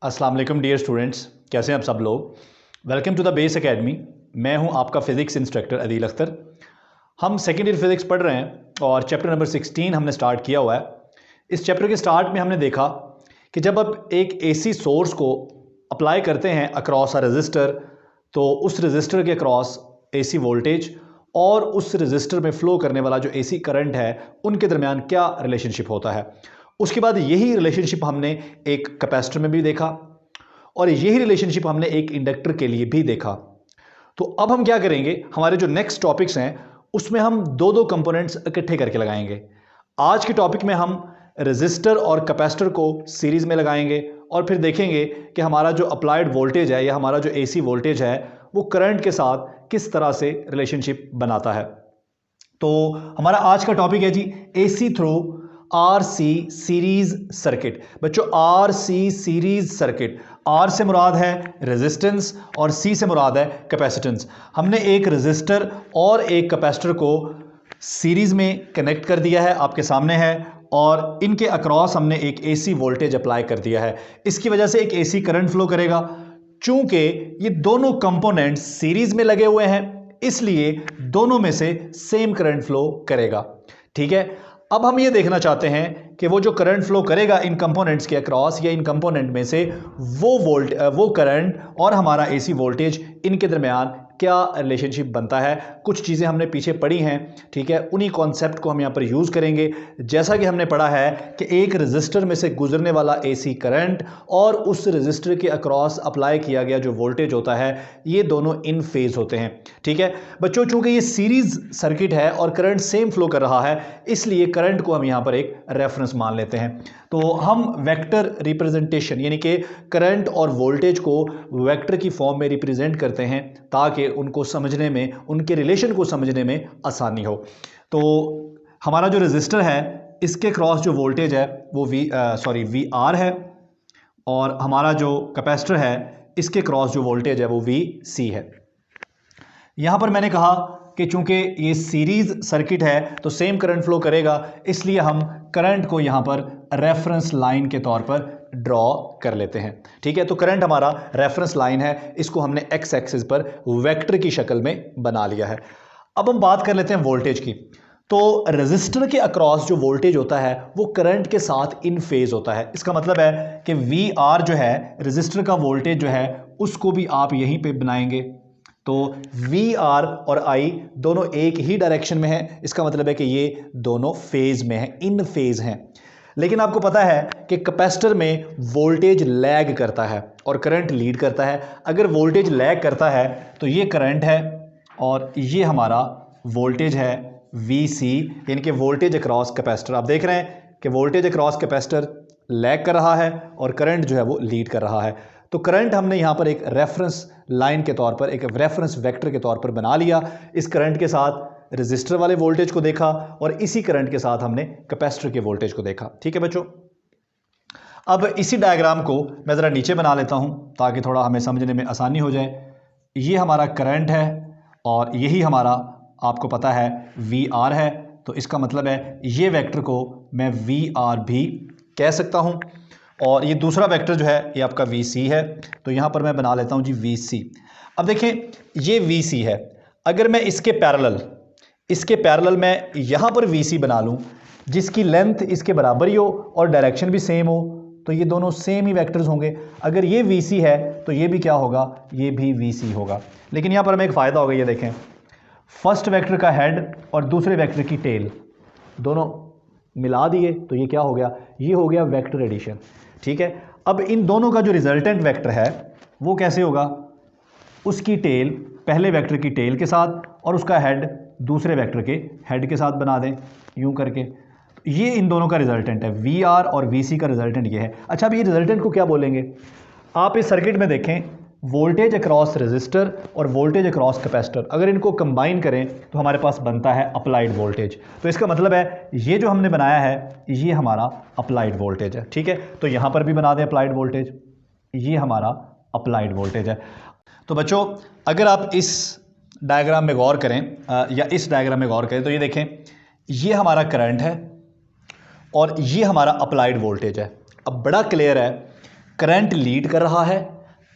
अस्सलाम वालेकुम dear students, कैसे हैं आप सब लोग। Welcome to the base academy. मैं हूं आपका फ़िज़िक्स इंस्ट्रक्टर अदील अख्तर। हम सेकेंड ईयर फिज़िक्स पढ़ रहे हैं और चैप्टर नंबर 16 हमने स्टार्ट किया हुआ है। इस चैप्टर के स्टार्ट में हमने देखा कि जब आप एक एसी सोर्स को अप्लाई करते हैं अक्रॉस अ रजिस्टर, तो उस रजिस्टर के अक्रॉस एसी वोल्टेज और उस रजिस्टर में फ़्लो करने वाला जो एसी करंट है उनके दरमियान क्या रिलेशनशिप होता है। उसके बाद यही रिलेशनशिप हमने एक कैपेसिटर में भी देखा और यही रिलेशनशिप हमने एक इंडक्टर के लिए भी देखा। तो अब हम क्या करेंगे, हमारे जो नेक्स्ट टॉपिक्स हैं उसमें हम दो दो कंपोनेंट्स इकट्ठे करके लगाएंगे। आज के टॉपिक में हम रेजिस्टर और कैपेसिटर को सीरीज में लगाएंगे और फिर देखेंगे कि हमारा जो अप्लाइड वोल्टेज है या हमारा जो एसी वोल्टेज है वो करंट के साथ किस तरह से रिलेशनशिप बनाता है। तो हमारा आज का टॉपिक है जी AC through RC series circuit. बच्चों, आरसी सीरीज सर्किट, आर से मुराद है रेजिस्टेंस और सी से मुराद है कैपेसिटेंस। हमने एक रेजिस्टर और एक कैपेसिटर को सीरीज में कनेक्ट कर दिया है, आपके सामने है, और इनके अक्रॉस हमने एक एसी वोल्टेज अप्लाई कर दिया है। इसकी वजह से एक एसी करंट फ्लो करेगा। चूंकि ये दोनों कंपोनेंट्स सीरीज में लगे हुए हैं इसलिए दोनों में से सेम करंट फ्लो करेगा। ठीक है, अब हम ये देखना चाहते हैं कि वो जो करंट फ्लो करेगा इन कंपोनेंट्स के अक्रॉस या इन कंपोनेंट में से वो करंट और हमारा एसी वोल्टेज इनके दरमियान क्या रिलेशनशिप बनता है। कुछ चीज़ें हमने पीछे पढ़ी हैं, ठीक है, उन्हीं कॉन्सेप्ट को हम यहाँ पर यूज़ करेंगे। जैसा कि हमने पढ़ा है कि एक रजिस्टर में से गुजरने वाला एसी करंट और उस रजिस्टर के अक्रॉस अप्लाई किया गया जो वोल्टेज होता है ये दोनों इन फेज होते हैं। ठीक है बच्चों, चूंकि ये सीरीज सर्किट है और करंट सेम फ्लो कर रहा है इसलिए करंट को हम यहाँ पर एक रेफरेंस मान लेते हैं। तो हम वेक्टर रिप्रेजेंटेशन यानी कि करंट और वोल्टेज को वेक्टर की फॉर्म में रिप्रेजेंट करते हैं ताकि उनको समझने में, उनके रिलेशन को समझने में आसानी हो। तो हमारा जो रेजिस्टर है इसके क्रॉस जो वोल्टेज है वो वी आर है और हमारा जो कैपेसिटर है इसके क्रॉस जो वोल्टेज है वो वी सी है। यहाँ पर मैंने कहा कि चूंकि ये सीरीज सर्किट है तो सेम करंट फ्लो करेगा, इसलिए हम करंट को यहाँ पर रेफरेंस लाइन के तौर पर ड्रॉ कर लेते हैं। ठीक है, तो करंट हमारा रेफरेंस लाइन है, इसको हमने एक्स एक्सिस पर वेक्टर की शक्ल में बना लिया है। अब हम बात कर लेते हैं वोल्टेज की। तो रेजिस्टर के अक्रॉस जो वोल्टेज होता है वो करंट के साथ इन फेज होता है। इसका मतलब है कि वी आर जो है रेजिस्टर का वोल्टेज जो है उसको भी आप यहीं पे बनाएंगे। तो वी आर और आई दोनों एक ही डायरेक्शन में है, इसका मतलब है कि ये दोनों फेज में हैं, इन फेज हैं। लेकिन आपको पता है कि कैपेसिटर में वोल्टेज लैग करता है और करंट लीड करता है। अगर वोल्टेज लैग करता है तो ये करंट है और ये हमारा वोल्टेज है वी सी, यानी कि वोल्टेज अक्रॉस कैपेसिटर। आप देख रहे हैं कि वोल्टेज अक्रॉस कैपेसिटर लैग कर रहा है और करंट जो है वो लीड कर रहा है। तो करंट हमने यहाँ पर एक रेफरेंस लाइन के तौर पर, एक रेफरेंस वेक्टर के तौर पर बना लिया। इस करंट के साथ रेजिस्टर वाले वोल्टेज को देखा और इसी करंट के साथ हमने कैपेसिटर के वोल्टेज को देखा। ठीक है बच्चों, अब इसी डायग्राम को मैं ज़रा नीचे बना लेता हूँ ताकि थोड़ा हमें समझने में आसानी हो जाए। ये हमारा करंट है और यही हमारा, आपको पता है, वी आर है। तो इसका मतलब है ये वेक्टर को मैं वी आर भी कह सकता हूँ और ये दूसरा वेक्टर जो है ये आपका वी सी है। तो यहाँ पर मैं बना लेता हूँ जी वी सी। अब देखें ये वी सी है, अगर मैं इसके पैरेलल मैं यहाँ पर वी सी बना लूँ जिसकी लेंथ इसके बराबर ही हो और डायरेक्शन भी सेम हो तो ये दोनों सेम ही वेक्टर्स होंगे। अगर ये वी सी है तो ये भी क्या होगा, ये भी वी सी होगा। लेकिन यहाँ पर हमें एक फ़ायदा होगा, ये देखें, फर्स्ट वेक्टर का हेड और दूसरे वेक्टर की टेल दोनों मिला दिए तो ये क्या हो गया, ये हो गया वेक्टर एडिशन। ठीक है, अब इन दोनों का जो रिजल्टेंट वेक्टर है वो कैसे होगा, उसकी टेल पहले वेक्टर की टेल के साथ और उसका हेड दूसरे वेक्टर के हेड के साथ बना दें यूं करके। ये इन दोनों का रिजल्टेंट है, वी आर और वी सी का रिजल्टेंट ये है। अच्छा, अब ये रिजल्टेंट को क्या बोलेंगे, आप इस सर्किट में देखें, वोल्टेज अक्रॉस रेजिस्टर और वोल्टेज अक्रॉस कैपेसिटर, अगर इनको कंबाइन करें तो हमारे पास बनता है अप्लाइड वोल्टेज। तो इसका मतलब है ये जो हमने बनाया है ये हमारा अप्लाइड वोल्टेज है। ठीक है, तो यहाँ पर भी बना दें अप्लाइड वोल्टेज, ये हमारा अप्लाइड वोल्टेज है। तो बच्चों, अगर आप इस डायग्राम में गौर करें या इस डायग्राम में गौर करें तो ये देखें, ये हमारा करंट है और ये हमारा अप्लाइड वोल्टेज है। अब बड़ा क्लियर है करंट लीड कर रहा है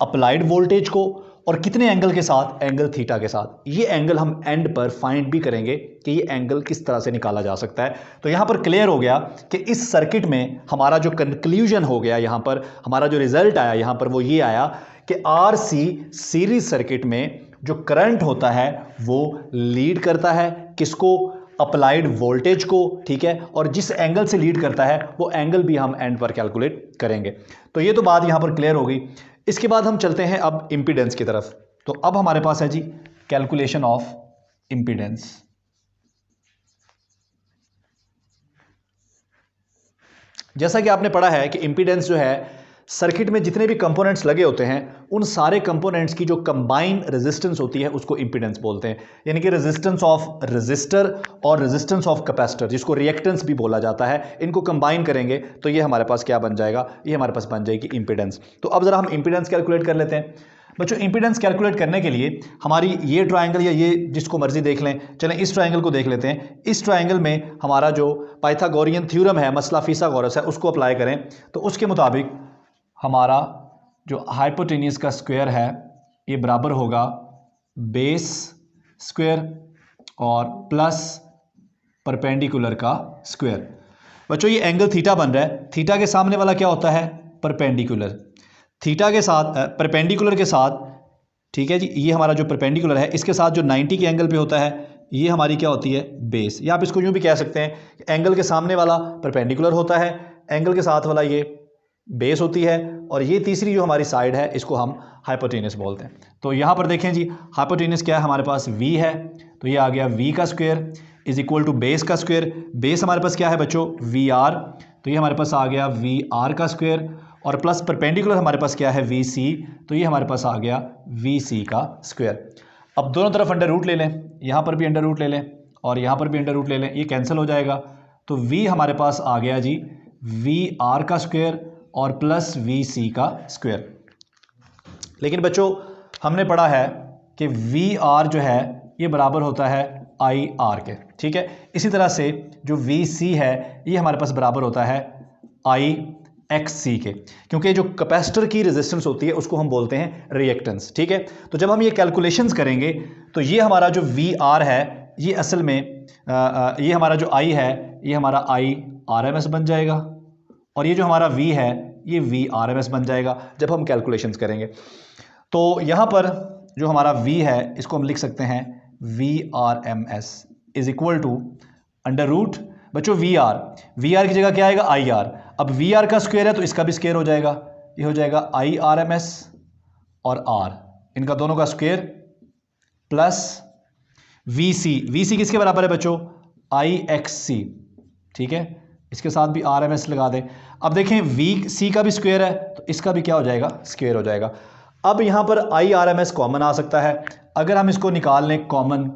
अप्लाइड वोल्टेज को, और कितने एंगल के साथ, एंगल थीटा के साथ। ये एंगल हम एंड पर फाइंड भी करेंगे कि ये एंगल किस तरह से निकाला जा सकता है। तो यहां पर क्लियर हो गया कि इस सर्किट में हमारा जो कंक्लूजन हो गया, यहां पर हमारा जो रिजल्ट आया यहां पर वो ये आया कि आरसी सीरीज सर्किट में जो करंट होता है वो लीड करता है किसको, अप्लाइड वोल्टेज को, ठीक है। और जिस एंगल से लीड करता है वो एंगल भी हम एंड पर कैलकुलेट करेंगे। तो ये तो बात यहां पर क्लियर हो गई। इसके बाद हम चलते हैं अब इंपीडेंस की तरफ। तो अब हमारे पास है जी कैलकुलेशन ऑफ इंपीडेंस। जैसा कि आपने पढ़ा है कि इंपीडेंस जो है सर्किट में जितने भी कंपोनेंट्स लगे होते हैं उन सारे कंपोनेंट्स की जो कंबाइन रेजिस्टेंस होती है उसको इंपीडेंस बोलते हैं। यानी कि रेजिस्टेंस ऑफ रेजिस्टर और रेजिस्टेंस ऑफ कैपेसिटर, जिसको रिएक्टेंस भी बोला जाता है, इनको कंबाइन करेंगे तो ये हमारे पास क्या बन जाएगा, ये हमारे पास बन जाएगी इंपीडेंस। तो अब जरा हम इंपीडेंस कैलकुलेट कर लेते हैं। बच्चों इंपीडेंस कैलकुलेट करने के लिए हमारी ये ट्रायंगल या ये जिसको मर्जी देख लें, चलें इस ट्रायंगल को देख लेते हैं। इस ट्रायंगल में हमारा जो पाइथागोरियन थ्योरम है, मसला फिसागोरस है, उसको अप्लाई करें तो उसके मुताबिक हमारा जो हाइपोटेन्यूस का स्क्वायर है ये बराबर होगा बेस स्क्वायर और प्लस परपेंडिकुलर का स्क्वायर। बच्चों ये एंगल थीटा बन रहा है, थीटा के सामने वाला क्या होता है, परपेंडिकुलर। थीटा के साथ परपेंडिकुलर के साथ, ठीक है जी, ये हमारा जो परपेंडिकुलर है इसके साथ जो 90 के एंगल पे होता है ये हमारी क्या होती है, बेस। या आप इसको यूँ भी कह सकते हैं एंगल के सामने वाला परपेंडिकुलर होता है, एंगल के साथ वाला ये बेस होती है, और ये तीसरी जो हमारी साइड है इसको हम हाइपोटेनस बोलते हैं। तो यहाँ पर देखें जी हाइपोटेनस क्या है, हमारे पास v है, तो ये आ गया v का square is equal to base का स्क्वायर। बेस हमारे पास क्या है बच्चों, वी आर, तो ये हमारे पास आ गया वी आर का स्क्वायर, और प्लस परपेंडिकुलर हमारे पास क्या है, वी सी, तो ये हमारे पास आ गया वी सी का स्क्वायर। अब दोनों तरफ अंडर रूट ले लें, यहाँ पर भी अंडर रूट ले लें और यहाँ पर भी अंडर रूट ले लें, ये कैंसिल हो जाएगा। तो v हमारे पास आ गया जी वी आर का स्क्वायर और प्लस वी सी का स्क्वायर। लेकिन बच्चों हमने पढ़ा है कि वी आर जो है ये बराबर होता है आई आर के, ठीक है। इसी तरह से जो वी सी है ये हमारे पास बराबर होता है आई एक्स सी के, क्योंकि जो कैपेसिटर की रेजिस्टेंस होती है उसको हम बोलते हैं रिएक्टेंस, ठीक है। तो जब हम ये कैलकुलेशंस करेंगे तो ये हमारा जो वी आर है ये असल में ये हमारा जो आई है ये हमारा आई आर एम एस बन जाएगा, और ये जो हमारा v है ये v आर एम एस बन जाएगा जब हम कैलकुलेशंस करेंगे। तो यहाँ पर जो हमारा v है इसको हम लिख सकते हैं v R M S is equal to under root, बच्चों वी आर की जगह क्या आएगा, आई आर। अब वी आर का स्क्वायर है तो इसका भी स्क्वायर हो जाएगा, ये हो जाएगा आई आर एम एस और आर, इनका दोनों का स्क्वायर प्लस वी सी किसके बराबर है बच्चों, आई एक्स सी, ठीक है। इसके साथ भी आर एम एस लगा दें। अब देखें वी सी का भी स्क्वायर है तो इसका भी क्या हो जाएगा, स्क्वायर हो जाएगा। अब यहाँ पर I R M S common आ सकता है, अगर हम इसको निकाल लें common,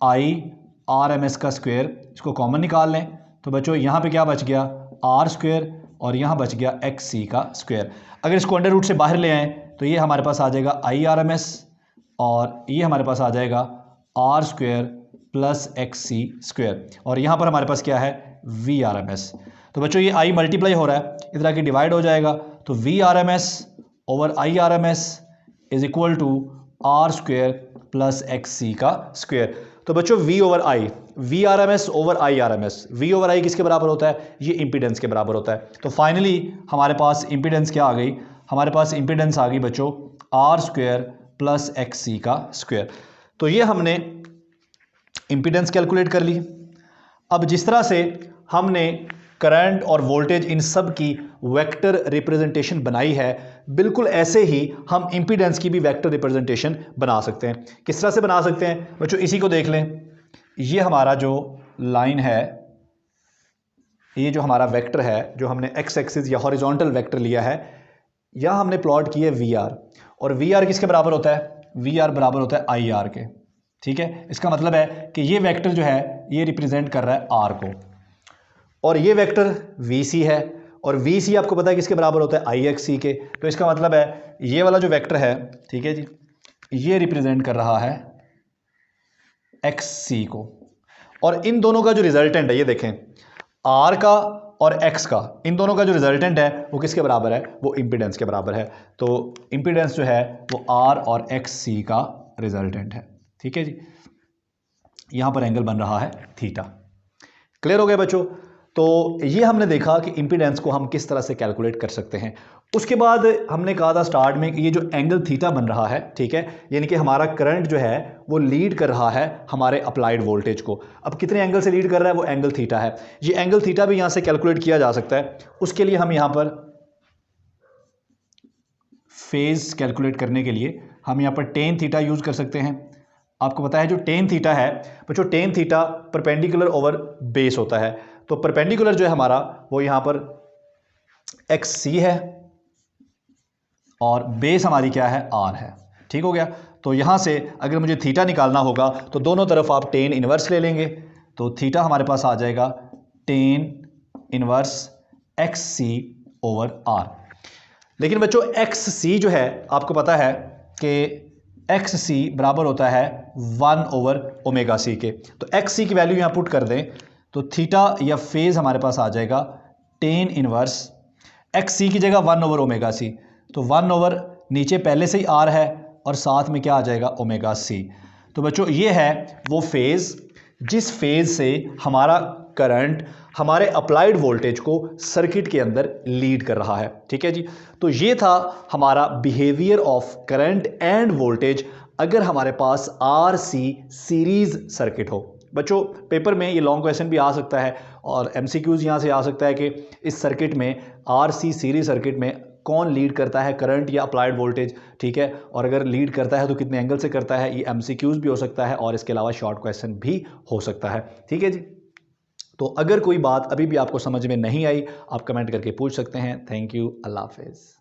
I R M S का स्क्वायर इसको कॉमन निकाल लें तो बच्चों यहाँ पे क्या बच गया, आर स्क्वायर, और यहाँ बच गया एक्स सी का स्क्वायर। अगर इसको अंडर रूट से बाहर ले आएँ तो ये हमारे पास आ जाएगा आई आर एम एस, और ये हमारे पास आ जाएगा R square plus X C square, और यहाँ पर हमारे पास क्या है, वी आर एम एस। तो बच्चों ये आई मल्टीप्लाई हो रहा है, इधर आके डिवाइड हो जाएगा, तो V R M S over I R M S is equal to R square plus X C का स्क्वायर। तो बच्चों V over I, V R M S over I R M S, V over I किसके बराबर होता है, ये impedance के बराबर होता है। तो फाइनली हमारे पास इंपीडेंस क्या आ गई, हमारे पास इंपीडेंस आ गई बच्चों are square plus X C का स्क्वायर। तो ये हमने इंपीडेंस कैलकुलेट कर ली। अब जिस तरह से हमने करंट और वोल्टेज इन सब की वेक्टर रिप्रेजेंटेशन बनाई है, बिल्कुल ऐसे ही हम इंपीडेंस की भी वेक्टर रिप्रेजेंटेशन बना सकते हैं। किस तरह से बना सकते हैं बच्चों, इसी को देख लें। ये हमारा जो लाइन है, ये जो हमारा वेक्टर है, जो हमने एक्स एक्सिस या हॉरिजॉन्टल वेक्टर लिया है, यहाँ हमने प्लॉट किया वी आर, और वी आर किसके बराबर होता है, वी आर बराबर होता है आई आर के, ठीक है। इसका मतलब है कि ये वेक्टर जो है ये रिप्रेजेंट कर रहा है आर को, और ये वेक्टर वी सी है, और वी सी आपको पता है किसके बराबर होता है, आई एक्स सी के। तो इसका मतलब है ये वाला जो वेक्टर है, ठीक है जी, ये रिप्रेजेंट कर रहा है एक्स सी को, और इन दोनों का जो रिजल्टेंट है ये देखें, आर का और x का, इन दोनों का जो रिजल्टेंट है वो किसके बराबर है, वो इम्पीडेंस के बराबर है। तो इम्पीडेंस जो है वो r और xc का रिजल्टेंट है। ठीक है जी, यहां पर एंगल बन रहा है थीटा। क्लियर हो गया बच्चों? तो ये हमने देखा कि इम्पीडेंस को हम किस तरह से कैलकुलेट कर सकते हैं। उसके बाद हमने कहा था स्टार्ट में कि ये जो एंगल थीटा बन रहा है, ठीक है, यानी कि हमारा करंट जो है वो लीड कर रहा है हमारे अप्लाइड वोल्टेज को। अब कितने एंगल से लीड कर रहा है, वो एंगल थीटा है। ये एंगल थीटा भी यहां से कैलकुलेट किया जा सकता है। उसके लिए हम यहां पर फेज कैलकुलेट करने के लिए हम यहां पर टेन थीटा यूज कर सकते हैं। आपको पता है जो टेन थीटा है बच्चों, tan theta perpendicular over base होता है। तो परपेंडिकुलर जो है हमारा वो यहां पर एक्स सी है और बेस हमारी क्या है, आर है। ठीक हो गया? तो यहां से अगर मुझे थीटा निकालना होगा तो दोनों तरफ आप टेन इनवर्स ले लेंगे। तो थीटा हमारे पास आ जाएगा tan inverse X C over R. लेकिन बच्चों एक्स सी जो है आपको पता है कि एक्स सी बराबर होता है 1 ओवर ओमेगा सी के। तो एक्स सी की वैल्यू यहां पुट कर दें तो थीटा या फेज हमारे पास आ जाएगा टेन इनवर्स एक्स सी की जगह 1 ओवर ओमेगा सी। तो 1 ओवर नीचे पहले से ही आर है और साथ में क्या आ जाएगा, ओमेगा सी। तो बच्चों ये है वो फेज जिस फेज से हमारा करंट हमारे अप्लाइड वोल्टेज को सर्किट के अंदर लीड कर रहा है। ठीक है जी, तो ये था हमारा behaviour of current end voltage अगर हमारे पास आर सी सीरीज सर्किट हो। बच्चों पेपर में ये लॉन्ग क्वेश्चन भी आ सकता है और एमसीक्यूज यहाँ से आ सकता है कि इस सर्किट में आर सी सीरीज सर्किट में कौन लीड करता है, करंट या अप्लाइड वोल्टेज। ठीक है, और अगर लीड करता है तो कितने एंगल से करता है। ये एमसीक्यूज भी हो सकता है और इसके अलावा शॉर्ट क्वेश्चन भी हो सकता है। ठीक है जी, तो अगर कोई बात अभी भी आपको समझ में नहीं आई आप कमेंट करके पूछ सकते हैं। थैंक यू, अल्लाह हाफिज़।